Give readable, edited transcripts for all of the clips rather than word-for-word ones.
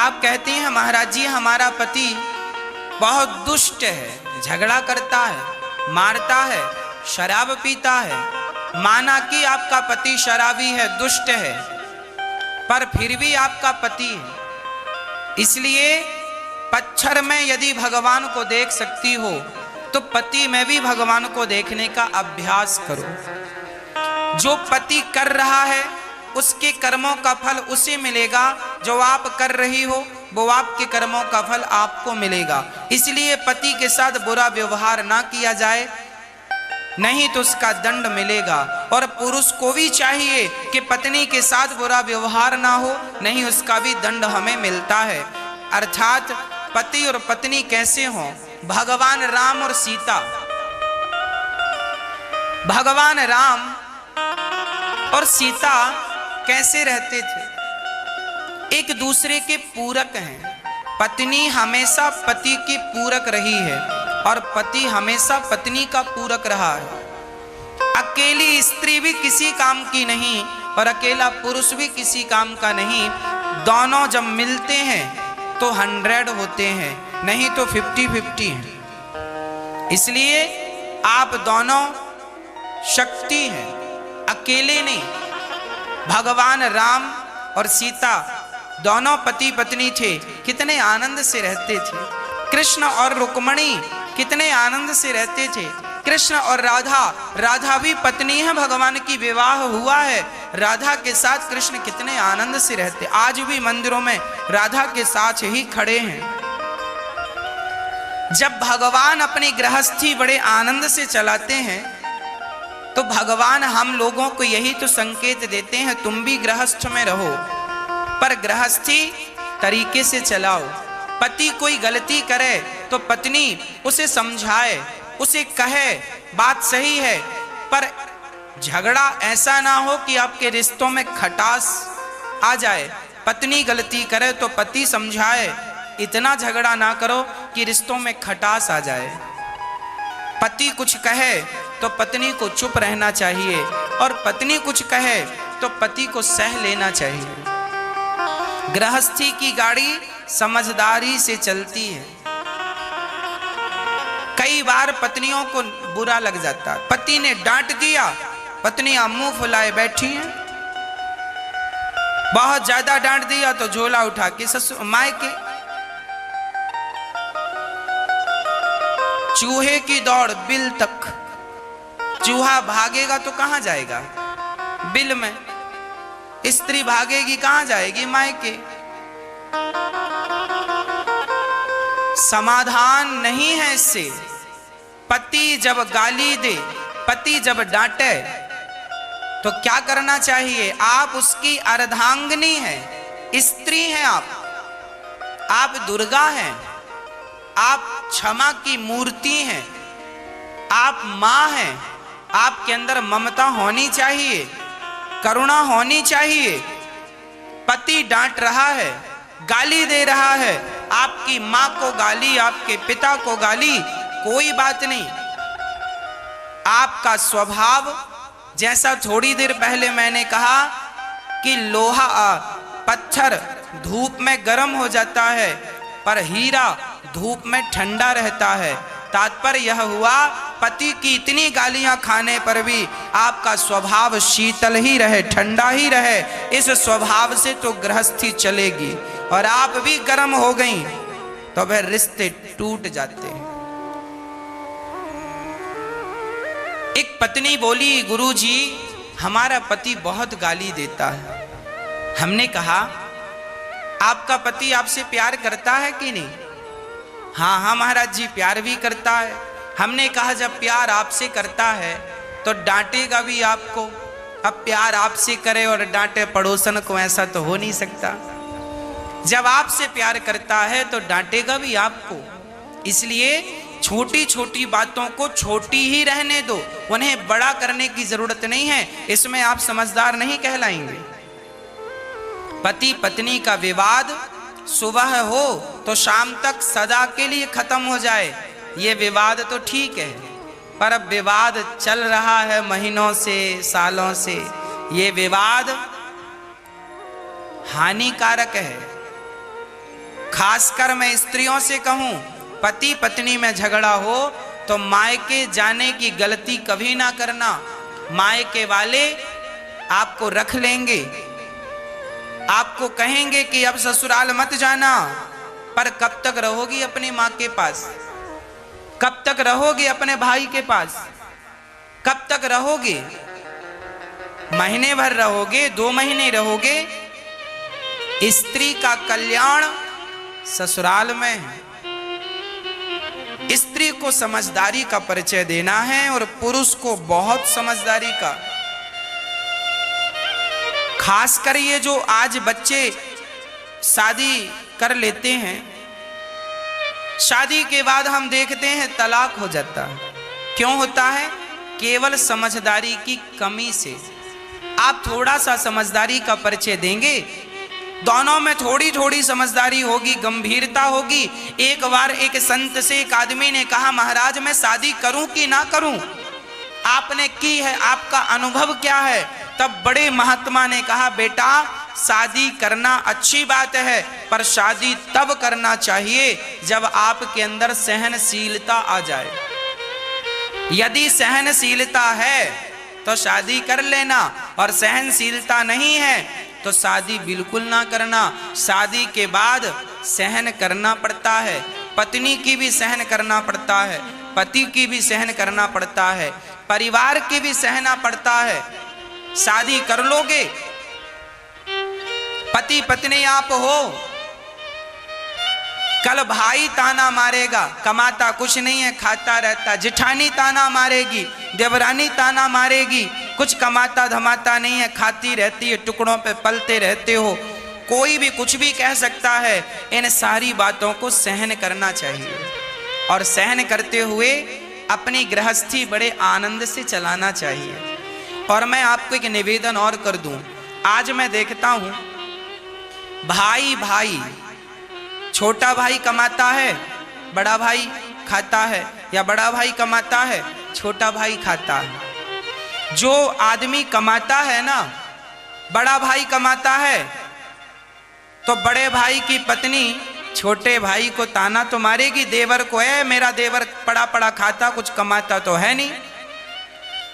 आप कहते हैं महाराज जी हमारा पति बहुत दुष्ट है, झगड़ा करता है, मारता है, शराब पीता है। माना कि आपका पति शराबी है, दुष्ट है, पर फिर भी आपका पति है। इसलिए पच्छर में यदि भगवान को देख सकती हो तो पति में भी भगवान को देखने का अभ्यास करो। जो पति कर रहा है उसके कर्मों का फल उसे मिलेगा, जो आप कर रही हो वो आपके कर्मों का फल आपको मिलेगा। इसलिए पति के साथ बुरा व्यवहार ना किया जाए, नहीं तो उसका दंड मिलेगा। और पुरुष को भी चाहिए कि पत्नी के साथ बुरा व्यवहार ना हो, नहीं उसका भी दंड हमें मिलता है। अर्थात पति और पत्नी कैसे हों? भगवान राम और सीता, भगवान राम और सीता कैसे रहते थे? एक दूसरे के पूरक हैं। पत्नी हमेशा पति की पूरक रही है और पति हमेशा पत्नी का पूरक रहा है। अकेली स्त्री भी किसी काम की नहीं और अकेला पुरुष भी किसी काम का नहीं। दोनों जब मिलते हैं तो 100 होते हैं, नहीं तो 50-50 हैं। इसलिए आप दोनों शक्ति हैं, अकेले नहीं। भगवान राम और सीता दोनों पति पत्नी थे, कितने आनंद से रहते थे। कृष्ण और रुक्मणी कितने आनंद से रहते थे। कृष्ण और राधा, राधा भी पत्नी है, भगवान की विवाह हुआ है। राधा के साथ कृष्ण कितने आनंद से रहते। आज भी मंदिरों में राधा के साथ ही खड़े हैं। जब भगवान अपनी गृहस्थी बड़े आनंद से चलाते हैं तो भगवान हम लोगों को यही तो संकेत देते हैं, तुम भी गृहस्थ में रहो, पर गृहस्थी तरीके से चलाओ। पति कोई गलती करे तो पत्नी उसे समझाए, उसे कहे बात सही है, पर झगड़ा ऐसा ना हो कि आपके रिश्तों में खटास आ जाए। पत्नी गलती करे तो पति समझाए, इतना झगड़ा ना करो कि रिश्तों में खटास आ जाए। पति कुछ कहे तो पत्नी को चुप रहना चाहिए और पत्नी कुछ कहे तो पति को सह लेना चाहिए। गृहस्थी की गाड़ी समझदारी से चलती है। कई बार पत्नियों को बुरा लग जाता है, पति ने डांट दिया, पत्नियां मुंह फुलाए बैठी हैं। बहुत ज्यादा डांट दिया तो झोला उठा के ससुर मायके। चूहे की दौड़ बिल तक, चूहा भागेगा तो कहां जाएगा? बिल में। स्त्री भागेगी कहां जाएगी? मायके। समाधान नहीं है इससे। पति जब गाली दे, पति जब डांटे तो क्या करना चाहिए? आप उसकी अर्धांगिनी हैं, स्त्री हैं आप दुर्गा हैं, आप क्षमा की मूर्ति हैं, आप मां हैं। आपके अंदर ममता होनी चाहिए, करुणा होनी चाहिए। पति डांट रहा है, गाली दे रहा है, आपकी मां को गाली, आपके पिता को गाली, कोई बात नहीं। आपका स्वभाव, जैसा थोड़ी देर पहले मैंने कहा कि लोहा पत्थर धूप में गर्म हो जाता है पर हीरा धूप में ठंडा रहता है। तात्पर्य यह हुआ, पति की इतनी गालियां खाने पर भी आपका स्वभाव शीतल ही रहे, ठंडा ही रहे। इस स्वभाव से तो गृहस्थी चलेगी। और आप भी गर्म हो गई तो फिर रिश्ते टूट जाते हैं। एक पत्नी बोली, गुरुजी हमारा पति बहुत गाली देता है। हमने कहा आपका पति आपसे प्यार करता है कि नहीं? हाँ हाँ महाराज जी प्यार भी करता है। हमने कहा जब प्यार आपसे करता है तो डांटेगा भी आपको। अब प्यार आपसे करे और डांटे पड़ोसन को, ऐसा तो हो नहीं सकता। जब आपसे प्यार करता है तो डांटेगा भी आपको। इसलिए छोटी छोटी बातों को छोटी ही रहने दो, उन्हें बड़ा करने की जरूरत नहीं है। इसमें आप समझदार नहीं कहलाएंगे। पति पत्नी का विवाद सुबह हो तो शाम तक सदा के लिए खत्म हो जाए, ये विवाद तो ठीक है। पर अब विवाद चल रहा है महीनों से, सालों से, ये विवाद हानिकारक है। खासकर मैं स्त्रियों से कहूं, पति पत्नी में झगड़ा हो तो मायके जाने की गलती कभी ना करना। मायके वाले आपको रख लेंगे, आपको कहेंगे कि अब ससुराल मत जाना, पर कब तक रहोगी अपनी माँ के पास? कब तक रहोगे अपने भाई के पास? कब तक रहोगे? महीने भर रहोगे, 2 महीने रहोगे? स्त्री का कल्याण ससुराल में है। स्त्री को समझदारी का परिचय देना है और पुरुष को बहुत समझदारी का। खासकर ये जो आज बच्चे शादी कर लेते हैं, शादी के बाद हम देखते हैं तलाक हो जाता है। क्यों होता है? केवल समझदारी की कमी से। आप थोड़ा सा समझदारी का परिचय देंगे, दोनों में थोड़ी थोड़ी समझदारी होगी, गंभीरता होगी। एक बार एक संत से एक आदमी ने कहा, महाराज मैं शादी करूं कि ना करूं? आपने की है, आपका अनुभव क्या है? तब बड़े महात्मा ने कहा, बेटा शादी करना अच्छी बात है, पर शादी तब करना चाहिए जब आपके अंदर सहनशीलता आ जाए। यदि सहनशीलता है तो शादी कर लेना, और सहनशीलता नहीं है तो शादी बिल्कुल ना करना। शादी के बाद सहन करना पड़ता है, पत्नी की भी सहन करना पड़ता है, पति की भी सहन करना पड़ता है, परिवार की भी सहना पड़ता है। शादी कर लोगे, पति पत्नी आप हो, कल भाई ताना मारेगा, कमाता कुछ नहीं है, खाता रहता। जिठानी ताना मारेगी, देवरानी ताना मारेगी, कुछ कमाता धमाता नहीं है, खाती रहती है, टुकड़ों पे पलते रहते हो। कोई भी कुछ भी कह सकता है। इन सारी बातों को सहन करना चाहिए, और सहन करते हुए अपनी गृहस्थी बड़े आनंद से चलाना चाहिए। और मैं आपको एक निवेदन और कर दूं, आज मैं देखता हूं भाई भाई, छोटा भाई कमाता है, बड़ा भाई खाता है, या बड़ा भाई कमाता है, छोटा भाई खाता है। जो आदमी कमाता है ना, बड़ा भाई कमाता है, तो बड़े भाई की पत्नी छोटे भाई को ताना तो मारेगी, देवर को, है मेरा देवर पड़ा पड़ा खाता, कुछ कमाता तो है नहीं।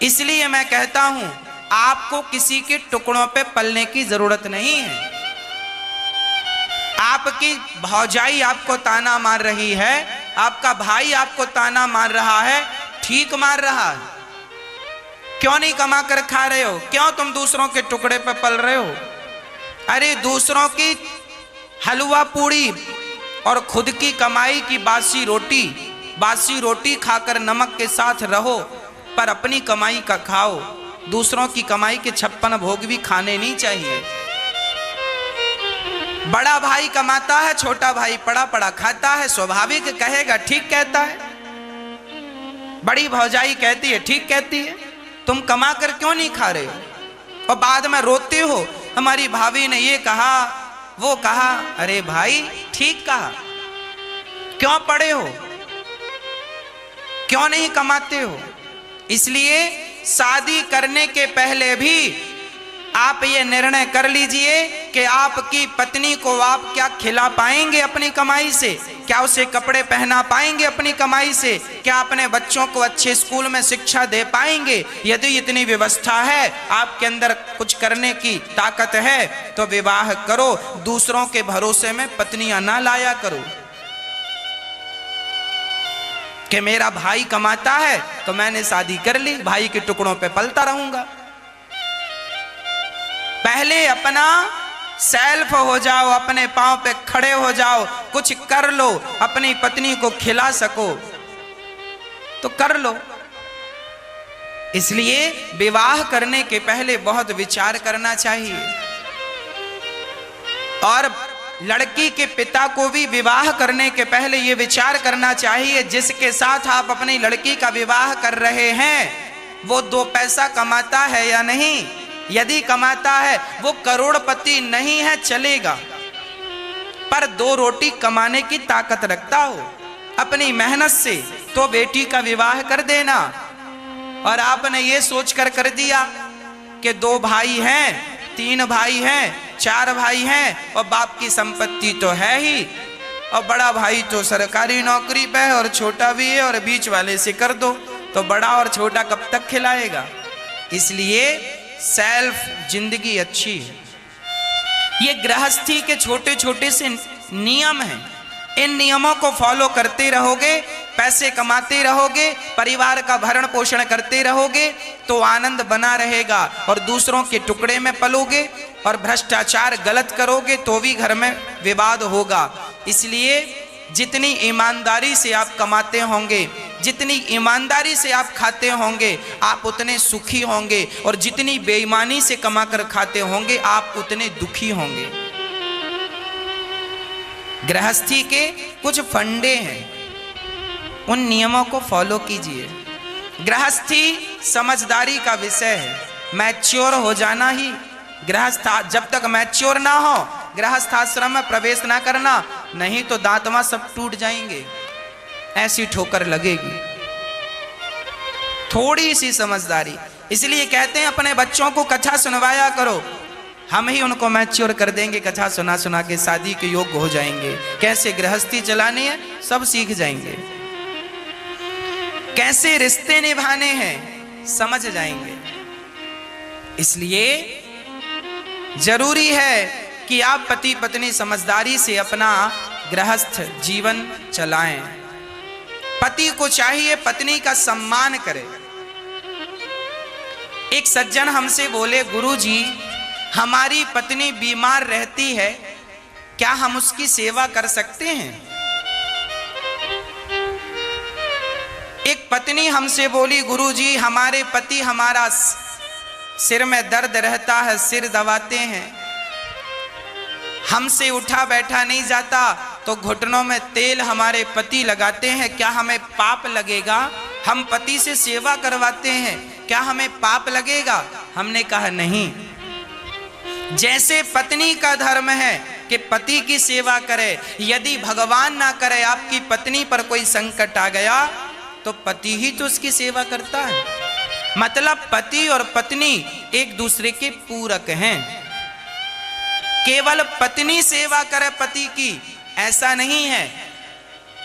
इसलिए मैं कहता हूं, आपको किसी के टुकड़ों पे पलने की जरूरत नहीं है। आपकी भौजाई आपको ताना मार रही है, आपका भाई आपको ताना मार रहा है, ठीक मार रहा है। क्यों नहीं कमा कर खा रहे हो? क्यों तुम दूसरों के टुकड़े पे पल रहे हो? अरे दूसरों की हलवा पूड़ी और खुद की कमाई की बासी रोटी खाकर नमक के साथ रहो, पर अपनी कमाई का खाओ। दूसरों की कमाई के 56 भोग भी खाने नहीं चाहिए। बड़ा भाई कमाता है, छोटा भाई पड़ा पड़ा खाता है, स्वाभाविक कहेगा ठीक कहता है। बड़ी भौजाई कहती है ठीक कहती है, तुम कमा कर क्यों नहीं खा रहे हो? और बाद में रोते हो, हमारी भाभी ने ये कहा वो कहा। अरे भाई ठीक कहा, क्यों पड़े हो? क्यों नहीं कमाते हो? इसलिए शादी करने के पहले भी आप ये निर्णय कर लीजिए कि आपकी पत्नी को आप क्या खिला पाएंगे अपनी कमाई से, क्या उसे कपड़े पहना पाएंगे अपनी कमाई से, क्या अपने बच्चों को अच्छे स्कूल में शिक्षा दे पाएंगे। यदि इतनी व्यवस्था है, आपके अंदर कुछ करने की ताकत है, तो विवाह करो। दूसरों के भरोसे में पत्नियां ना लाया करो कि मेरा भाई कमाता है तो मैंने शादी कर ली, भाई के टुकड़ों पे पलता रहूंगा। पहले अपना सेल्फ हो जाओ, अपने पांव पे खड़े हो जाओ, कुछ कर लो, अपनी पत्नी को खिला सको तो कर लो। इसलिए विवाह करने के पहले बहुत विचार करना चाहिए। और लड़की के पिता को भी विवाह करने के पहले ये विचार करना चाहिए, जिसके साथ आप अपनी लड़की का विवाह कर रहे हैं वो 2 पैसा कमाता है या नहीं। यदि कमाता है, वो करोड़पति नहीं है चलेगा, पर 2 रोटी कमाने की ताकत रखता हो अपनी मेहनत से, तो बेटी का विवाह कर देना। और आपने ये सोचकर कर दिया कि 2 भाई हैं, 3 भाई हैं, 4 भाई हैं और बाप की संपत्ति तो है ही, और बड़ा भाई तो सरकारी नौकरी पे है और छोटा भी है, और बीच वाले से कर दो तो बड़ा और छोटा कब तक खिलाएगा। इसलिए सेल्फ जिंदगी अच्छी है। ये गृहस्थी के छोटे छोटे से नियम हैं। इन नियमों को फॉलो करते रहोगे, पैसे कमाते रहोगे, परिवार का भरण पोषण करते रहोगे तो आनंद बना रहेगा। और दूसरों के टुकड़े में पलोगे और भ्रष्टाचार गलत करोगे तो भी घर में विवाद होगा। इसलिए जितनी ईमानदारी से आप कमाते होंगे, जितनी ईमानदारी से आप खाते होंगे, आप उतने सुखी होंगे, और जितनी बेईमानी से कमाकर खाते होंगे आप उतने दुखी होंगे। गृहस्थी के कुछ फंडे हैं, उन नियमों को फॉलो कीजिए। गृहस्थी समझदारी का विषय है। मैच्योर हो जाना ही गृहस्थ, जब तक मैच्योर ना हो गृहस्थ आश्रम में प्रवेश ना करना, नहीं तो दांतवा सब टूट जाएंगे, ऐसी ठोकर लगेगी। थोड़ी सी समझदारी। इसलिए कहते हैं अपने बच्चों को कथा सुनवाया करो, हम ही उनको मैच्योर कर देंगे। कथा सुना सुना के शादी के योग्य हो जाएंगे। कैसे गृहस्थी चलानी है सब सीख जाएंगे, कैसे रिश्ते निभाने हैं समझ जाएंगे। इसलिए जरूरी है कि आप पति पत्नी समझदारी से अपना गृहस्थ जीवन चलाएं। पति को चाहिए पत्नी का सम्मान करे। एक सज्जन हमसे बोले, गुरुजी हमारी पत्नी बीमार रहती है, क्या हम उसकी सेवा कर सकते हैं? एक पत्नी हमसे बोली, गुरुजी हमारे पति, हमारा सिर में दर्द रहता है, सिर दबाते हैं, हमसे उठा बैठा नहीं जाता, तो घुटनों में तेल हमारे पति लगाते हैं, क्या हमें पाप लगेगा? हम पति से सेवा करवाते हैं, क्या हमें पाप लगेगा? हमने कहा नहीं। जैसे पत्नी का धर्म है कि पति की सेवा करे, यदि भगवान ना करे आपकी पत्नी पर कोई संकट आ गया तो पति ही तो उसकी सेवा करता है। मतलब पति और पत्नी एक दूसरे के पूरक हैं। केवल पत्नी सेवा करे पति की ऐसा नहीं है।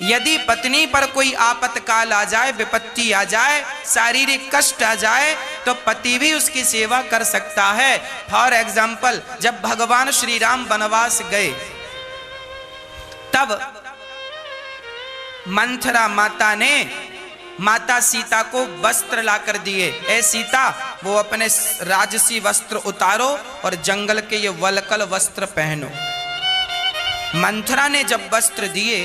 यदि पत्नी पर कोई आपत्काल आ जाए, विपत्ति आ जाए, शारीरिक कष्ट आ जाए तो पति भी उसकी सेवा कर सकता है। फॉर एग्जाम्पल, जब भगवान श्री राम वनवास गए तब मंथरा माता ने माता सीता को वस्त्र लाकर दिए। ए सीता, वो अपने राजसी वस्त्र उतारो और जंगल के ये वलकल वस्त्र पहनो। मंथरा ने जब वस्त्र दिए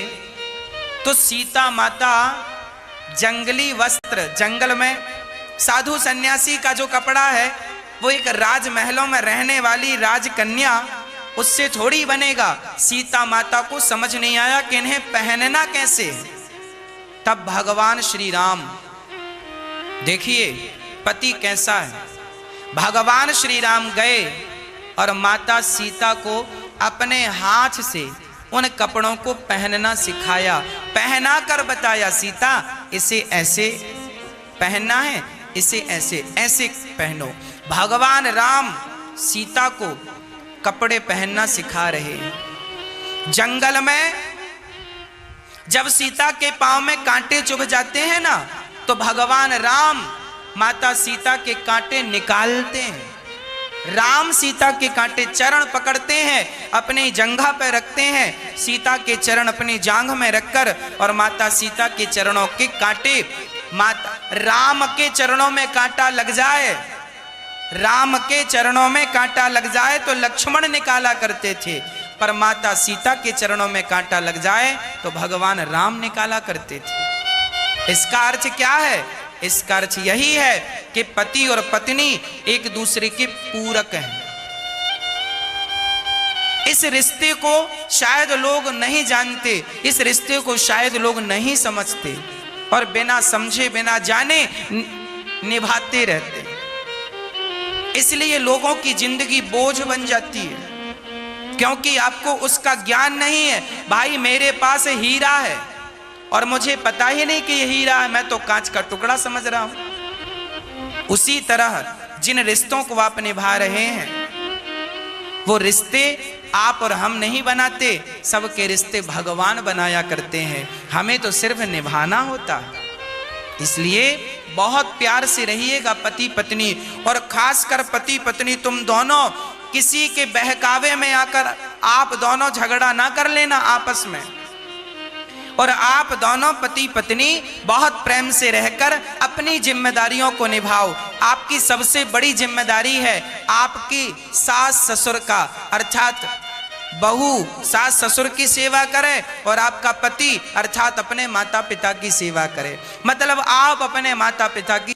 तो सीता माता जंगली वस्त्र, जंगल में साधु सन्यासी का जो कपड़ा है वो एक राजमहलों में रहने वाली राजकन्या, उससे थोड़ी बनेगा। सीता माता को समझ नहीं आया कि इन्हें पहनना कैसे। तब भगवान श्री राम, देखिए पति कैसा है, भगवान श्री राम गए और माता सीता को अपने हाथ से उन कपड़ों को पहनना सिखाया, पहना कर बताया, सीता इसे ऐसे पहनना है, इसे ऐसे ऐसे पहनो। भगवान राम सीता को कपड़े पहनना सिखा रहे। जंगल में जब सीता के पांव में कांटे चुभ जाते हैं ना, तो भगवान राम माता सीता के कांटे निकालते हैं। राम सीता के कांटे चरण पकड़ते हैं, अपनी जंघा पर रखते हैं, सीता के चरण अपनी जांघ में रखकर, और माता सीता के चरणों के कांटे, माता राम के चरणों में कांटा लग जाए, राम के चरणों में कांटा लग जाए तो लक्ष्मण निकाला करते थे, पर माता सीता के चरणों में कांटा लग जाए तो भगवान राम निकाला करते थे। इसका अर्थ क्या है? इसका अर्थ यही है कि पति और पत्नी एक दूसरे के पूरक हैं। इस रिश्ते को शायद लोग नहीं जानते, इस रिश्ते को शायद लोग नहीं समझते, और बिना समझे बिना जाने निभाते रहते। इसलिए लोगों की जिंदगी बोझ बन जाती है, क्योंकि आपको उसका ज्ञान नहीं है। भाई मेरे पास हीरा है और मुझे पता ही नहीं कि ये हीरा है, मैं तो कांच का टुकड़ा समझ रहा हूं। उसी तरह जिन रिश्तों को आप निभा रहे हैं वो रिश्ते आप और हम नहीं बनाते, सबके रिश्ते भगवान बनाया करते हैं, हमें तो सिर्फ निभाना होता है। इसलिए बहुत प्यार से रहिएगा पति पत्नी, और खासकर पति पत्नी तुम दोनों किसी के बहकावे में आकर आप दोनों झगड़ा ना कर लेना आपस में, और आप दोनों पति पत्नी बहुत प्रेम से रहकर अपनी जिम्मेदारियों को निभाओ। आपकी सबसे बड़ी जिम्मेदारी है आपकी सास ससुर का, अर्थात बहू सास ससुर की सेवा करे और आपका पति अर्थात अपने माता पिता की सेवा करे। मतलब आप अपने माता पिता की